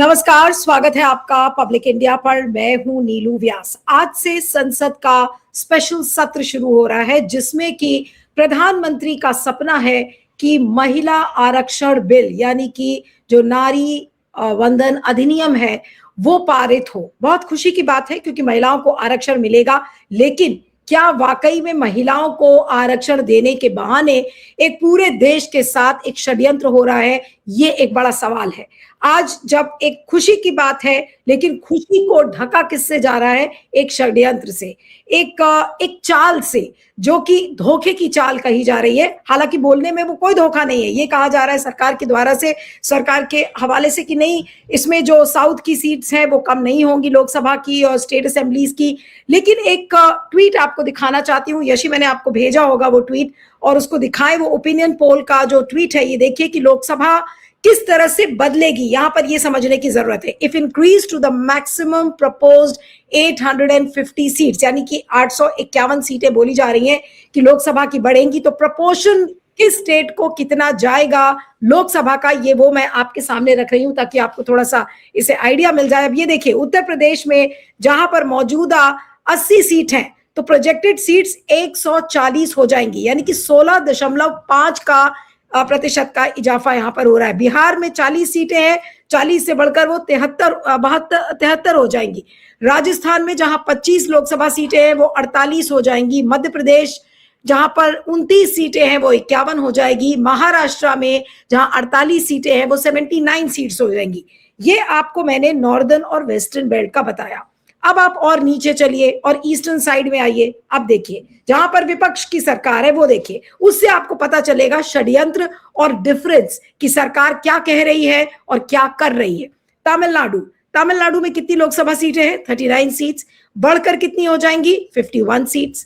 नमस्कार, स्वागत है आपका पब्लिक इंडिया पर। मैं हूं नीलू व्यास। आज से संसद का स्पेशल सत्र शुरू हो रहा है जिसमें कि प्रधानमंत्री का सपना है कि महिला आरक्षण बिल यानी कि जो नारी वंदन अधिनियम है वो पारित हो। बहुत खुशी की बात है क्योंकि महिलाओं को आरक्षण मिलेगा, लेकिन क्या वाकई में महिलाओं को आरक्षण देने के बहाने एक पूरे देश के साथ एक षड्यंत्र हो रहा है? ये एक बड़ा सवाल है। आज जब एक खुशी की बात है, लेकिन खुशी को ढका किससे जा रहा है? एक षड्यंत्र से, एक चाल से, जो कि धोखे की चाल कही जा रही है। हालांकि बोलने में वो कोई धोखा नहीं है। ये कहा जा रहा है सरकार के द्वारा से, सरकार के हवाले से, कि नहीं, इसमें जो साउथ की सीट्स हैं वो कम नहीं होंगी, लोकसभा की और स्टेट असेंबलीज की। लेकिन एक ट्वीट आपको दिखाना चाहती हूँ। यशी, मैंने आपको भेजा होगा वो ट्वीट, और उसको दिखाएं। वो ओपिनियन पोल का जो ट्वीट है, ये देखिए कि लोकसभा किस तरह से बदलेगी। यहां पर यह समझने की जरूरत है। If increase to the maximum proposed 850 seats, यानी कि 851 सीटें बोली जा रही हैं कि लोकसभा की बढ़ेंगी, तो प्रपोर्शन किस स्टेट को कितना जाएगा लोकसभा का, ये वो मैं आपके सामने रख रही हूं ताकि आपको थोड़ा सा इसे आइडिया मिल जाए। अब ये देखिए, उत्तर प्रदेश में जहां पर मौजूदा 80 सीट हैं, तो प्रोजेक्टेड सीट्स 140 हो जाएंगी, यानी कि 16.5 का प्रतिशत का इजाफा यहां पर हो रहा है। बिहार में 40 सीटें हैं, 40 से बढ़कर वो 73 हो जाएंगी। राजस्थान में जहां 25 लोकसभा सीटें हैं वो 48 हो जाएंगी। मध्य प्रदेश जहां पर 29 सीटें हैं वो 51 हो जाएगी। महाराष्ट्र में जहां 48 सीटें हैं वो 79 सीट्स हो जाएंगी। ये आपको मैंने नॉर्दर्न और वेस्टर्न बेल्ट का बताया। अब आप और नीचे चलिए और ईस्टर्न साइड में आइए। अब देखिए, जहां पर विपक्ष की सरकार है वो देखिए, उससे आपको पता चलेगा षड्यंत्र और डिफरेंस कि सरकार क्या कह रही है और क्या कर रही है। तमिलनाडु में कितनी लोकसभा सीटें हैं? 39 सीट्स, बढ़कर कितनी हो जाएंगी? 51 सीट्स।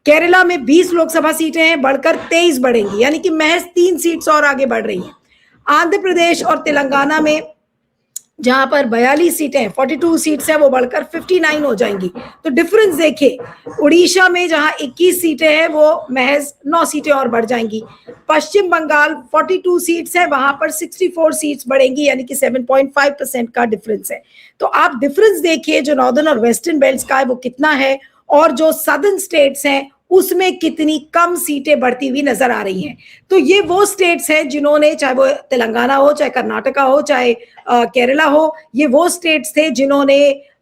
केरला में 20 लोकसभा सीटें हैं, बढ़कर 23 बढ़ेंगी, यानी कि महज 3 सीट्स और आगे बढ़ रही हैं। आंध्र प्रदेश और तेलंगाना में जहां पर 42 सीटें, 42 सीट्स हैं, वो बढ़कर 59 हो जाएंगी। तो डिफरेंस देखिए। उड़ीसा में जहां 21 सीटें हैं वो महज 9 सीटें और बढ़ जाएंगी। पश्चिम बंगाल 42 सीट्स है, वहां पर 64 सीट्स बढ़ेंगी, यानी कि 7.5% का डिफरेंस है। तो आप डिफरेंस देखिए जो नॉर्दर्न और वेस्टर्न बेल्ट का है वो कितना है, और जो सदर्न स्टेट्स हैं उसमें कितनी कम सीटें बढ़ती हुई नजर आ रही हैं। तो ये वो स्टेट्स हैं जिन्होंने, चाहे वो तेलंगाना हो, चाहे कर्नाटका हो, चाहे केरला हो, ये वो स्टेट्स थे जिन्होंने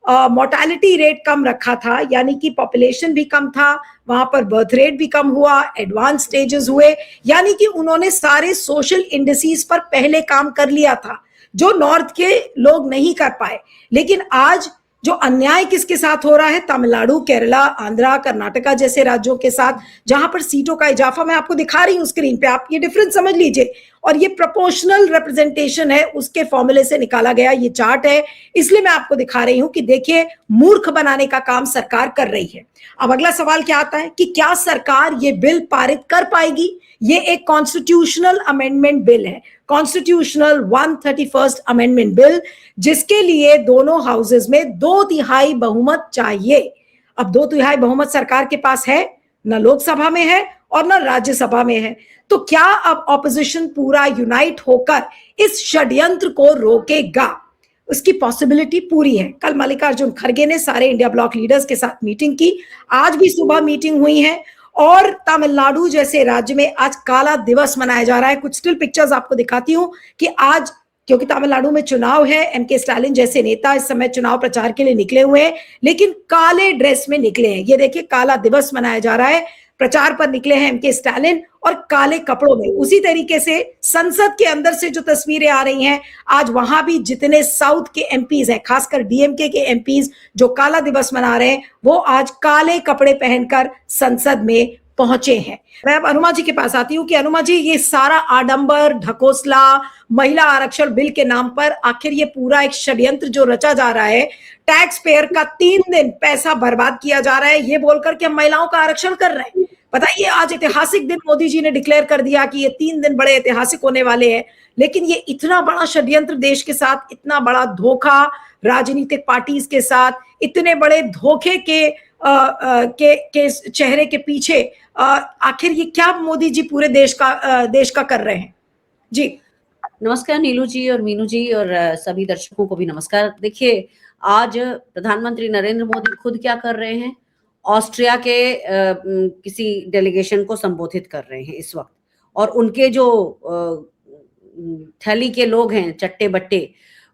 मोर्टेलिटी रेट कम रखा था, यानी कि पॉपुलेशन भी कम था, वहां पर बर्थ रेट भी कम हुआ, एडवांस स्टेजेस हुए, यानी कि उन्होंने सारे सोशल इंडिसेस पर पहले काम कर लिया था जो नॉर्थ के लोग नहीं कर पाए। लेकिन आज जो अन्याय किसके साथ हो रहा है? तमिलनाडु, केरला, आंध्रा, कर्नाटका जैसे राज्यों के साथ, जहां पर सीटों का इजाफा मैं आपको दिखा रही हूं स्क्रीन पे, आप ये डिफरेंस समझ लीजिए। और ये प्रोपोर्शनल रिप्रेजेंटेशन है, उसके फॉर्मूले से निकाला गया ये चार्ट है, इसलिए मैं आपको दिखा रही हूं कि देखिए, मूर्ख बनाने का काम सरकार कर रही है। अब अगला सवाल क्या आता है कि क्या सरकार ये बिल पारित कर पाएगी? ये एक कॉन्स्टिट्यूशनल अमेंडमेंट बिल है, कॉन्स्टिट्यूशनल 131st अमेंडमेंट बिल, जिसके लिए दोनों हाउसेज में 2/3 बहुमत चाहिए। अब 2/3 बहुमत सरकार के पास है, न लोकसभा में है और न राज्यसभा में है। तो क्या अब ऑपोजिशन पूरा यूनाइट होकर इस षड्यंत्र को रोकेगा? उसकी पॉसिबिलिटी पूरी है। कल मल्लिकार्जुन खड़गे ने सारे इंडिया ब्लॉक लीडर्स के साथ मीटिंग की, आज भी सुबह मीटिंग हुई है, और तमिलनाडु जैसे राज्य में आज काला दिवस मनाया जा रहा है। कुछ स्टिल पिक्चर्स आपको दिखाती हूं कि आज, क्योंकि तमिलनाडु में चुनाव है, एमके स्टालिन जैसे नेता इस समय चुनाव प्रचार के लिए निकले हुए हैं, लेकिन काले ड्रेस में निकले हैं। ये देखिए, काला दिवस मनाया जा रहा है, प्रचार पर निकले हैं एमके स्टालिन और काले कपड़ों में। उसी तरीके से संसद के अंदर से जो तस्वीरें आ रही हैं, आज वहां भी जितने साउथ के एमपीज हैं, खासकर डीएमके के एमपीज जो काला दिवस मना रहे हैं, वो आज काले कपड़े पहनकर संसद में पहुंचे हैं। मैं अब अनुमा जी के पास आती हूँ कि अनुमा जी, ये सारा आडंबर, ढकोसला, महिला आरक्षण बिल के नाम पर आखिर ये पूरा एक षड्यंत्र जो रचा जा रहा है, टैक्स पेयर का 3 दिन पैसा बर्बाद किया जा रहा है ये बोलकर कि हम महिलाओं का आरक्षण कर रहे हैं। बताइए, आज ऐतिहासिक दिन मोदी जी ने डिक्लेयर कर दिया कि ये 3 दिन बड़े ऐतिहासिक होने वाले हैं, लेकिन ये इतना बड़ा षड्यंत्र देश के साथ, इतना बड़ा धोखा राजनीतिक पार्टीज के साथ, इतने बड़े धोखे के चेहरे के पीछे आखिर ये क्या मोदी जी पूरे देश का कर रहे हैं? जी नमस्कार नीलू जी और मीनू जी और सभी दर्शकों को भी नमस्कार। देखिए, आज प्रधानमंत्री नरेंद्र मोदी खुद क्या कर रहे हैं, ऑस्ट्रिया के किसी डेलीगेशन को संबोधित कर रहे हैं इस वक्त। और उनके जो थैली के लोग हैं, चट्टे बट्टे,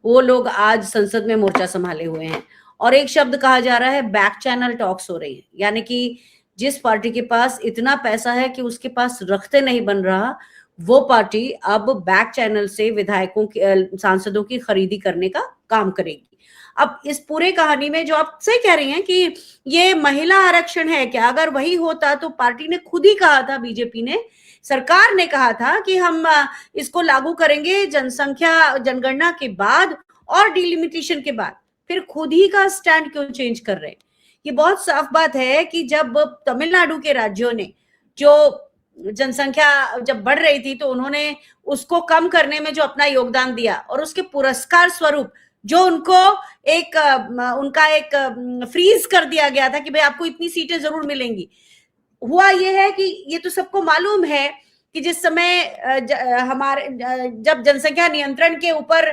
वो लोग आज संसद में मोर्चा संभाले हुए हैं। और एक शब्द कहा जा रहा है, बैक चैनल टॉक्स हो रही है, यानी कि जिस पार्टी के पास इतना पैसा है कि उसके पास रखते नहीं बन रहा, वो पार्टी अब बैक चैनल से विधायकों की, सांसदों की खरीदी करने का काम करेगी। अब इस पूरे कहानी में जो आप सही कह रही हैं कि ये महिला आरक्षण है क्या, अगर वही होता तो पार्टी ने खुद ही कहा था, बीजेपी ने, सरकार ने कहा था कि हम इसको लागू करेंगे जनसंख्या जनगणना के बाद और डिलिमिटेशन के बाद। फिर खुद ही का स्टैंड क्यों चेंज कर रहे हैं? ये बहुत साफ बात है कि जब तमिलनाडु के राज्यों ने जो जनसंख्या जब बढ़ रही थी तो उन्होंने उसको कम करने में जो अपना योगदान दिया, और उसके पुरस्कार स्वरूप जो उनको एक उनका एक फ्रीज कर दिया गया था कि भाई आपको इतनी सीटें जरूर मिलेंगी। हुआ ये है कि ये तो सबको मालूम है कि जिस समय हमारे जब जनसंख्या नियंत्रण के ऊपर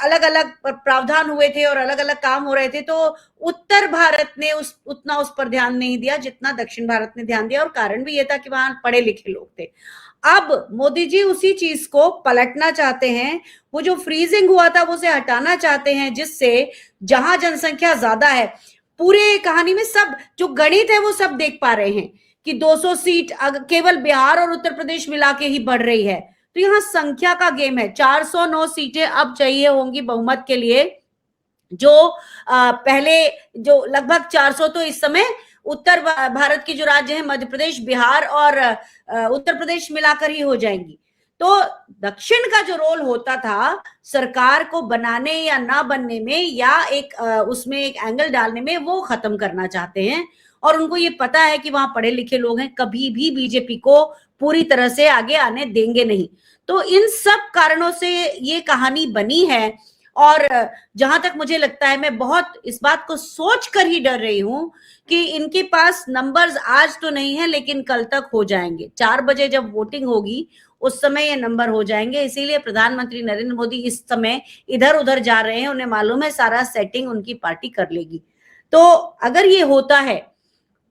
अलग अलग प्रावधान हुए थे और अलग अलग काम हो रहे थे, तो उत्तर भारत ने उतना उस पर ध्यान नहीं दिया जितना दक्षिण भारत ने ध्यान दिया। और कारण भी ये था कि वहां पढ़े लिखे लोग थे। अब मोदी जी उसी चीज को पलटना चाहते हैं। वो जो फ्रीजिंग हुआ था वो उसे हटाना चाहते हैं, जिससे जहां जनसंख्या ज्यादा है, पूरे कहानी में सब जो गणित है वो सब देख पा रहे हैं कि 200 सीट केवल बिहार और उत्तर प्रदेश मिला के ही बढ़ रही है। तो यहाँ संख्या का गेम है। 409 सीटें अब चाहिए होंगी बहुमत के लिए, जो पहले जो लगभग 400 तो इस समय उत्तर भारत के जो राज्य हैं, मध्य प्रदेश, बिहार और उत्तर प्रदेश मिलाकर ही हो जाएंगी। तो दक्षिण का जो रोल होता था सरकार को बनाने या ना बनने में, या एक उसमें एक एंगल डालने में, वो खत्म करना चाहते हैं। और उनको ये पता है कि वहां पढ़े लिखे लोग हैं, कभी भी बीजेपी को पूरी तरह से आगे आने देंगे नहीं। तो इन सब कारणों से ये कहानी बनी है। और जहां तक मुझे लगता है, मैं बहुत इस बात को सोच कर ही डर रही हूं कि इनके पास नंबर्स आज तो नहीं है लेकिन कल तक हो जाएंगे। 4 बजे जब वोटिंग होगी उस समय ये नंबर हो जाएंगे। इसीलिए प्रधानमंत्री नरेंद्र मोदी इस समय इधर उधर जा रहे हैं। उन्हें मालूम है सारा सेटिंग उनकी पार्टी कर लेगी। तो अगर ये होता है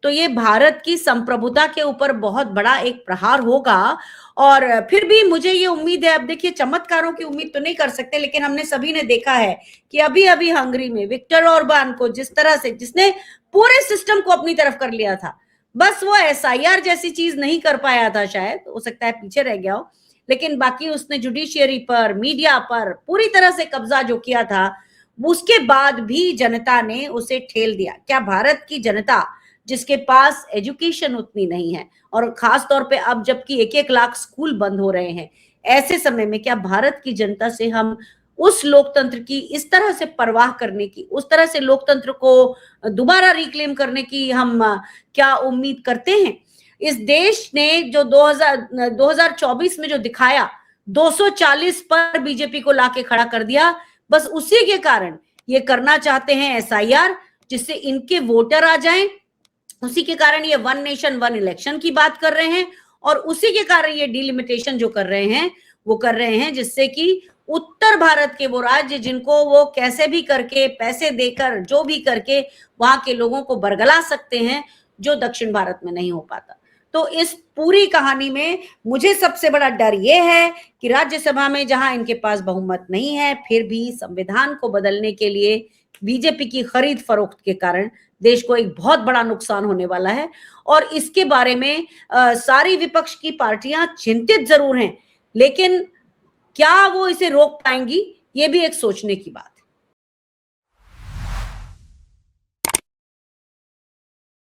तो ये भारत की संप्रभुता के ऊपर बहुत बड़ा एक प्रहार होगा। और फिर भी मुझे ये उम्मीद है, अब देखिए चमत्कारों की उम्मीद तो नहीं कर सकते, लेकिन हमने सभी ने देखा है कि अभी अभी हंगरी में विक्टर ऑर्बान को जिस तरह से, जिसने पूरे सिस्टम को अपनी तरफ कर लिया था, बस वो एसआईआर जैसी चीज नहीं कर पाया था, शायद हो सकता है पीछे रह गया हो, लेकिन बाकी उसने जुडिशियरी पर, मीडिया पर पूरी तरह से कब्जा जो किया था, उसके बाद भी जनता ने उसे ठेल दिया। क्या भारत की जनता, जिसके पास एजुकेशन उतनी नहीं है, और खास तौर पे अब जबकि 1-1 लाख स्कूल बंद हो रहे हैं, ऐसे समय में क्या भारत की जनता से हम उस लोकतंत्र की इस तरह से परवाह करने की, उस तरह से लोकतंत्र को दोबारा रिक्लेम करने की हम क्या उम्मीद करते हैं? इस देश ने जो 2024 में जो दिखाया, 240 पर बीजेपी को लाके खड़ा कर दिया, बस उसी के कारण ये करना चाहते हैं एसआईआर, जिससे इनके वोटर आ जाएं। उसी के कारण ये वन नेशन वन इलेक्शन की बात कर रहे हैं, और उसी के कारण ये डिलिमिटेशन जो कर रहे हैं वो कर रहे हैं, जिससे कि उत्तर भारत के वो राज्य जिनको वो कैसे भी करके, पैसे देकर, जो भी करके वहां के लोगों को बरगला सकते हैं, जो दक्षिण भारत में नहीं हो पाता। तो इस पूरी कहानी में मुझे सबसे बड़ा डर ये है कि राज्यसभा में जहां इनके पास बहुमत नहीं है, फिर भी संविधान को बदलने के लिए बीजेपी की खरीद फरोख्त के कारण देश को एक बहुत बड़ा नुकसान होने वाला है। और इसके बारे में सारी विपक्ष की पार्टियां चिंतित जरूर हैं, लेकिन क्या वो इसे रोक पाएंगी, ये भी एक सोचने की बात।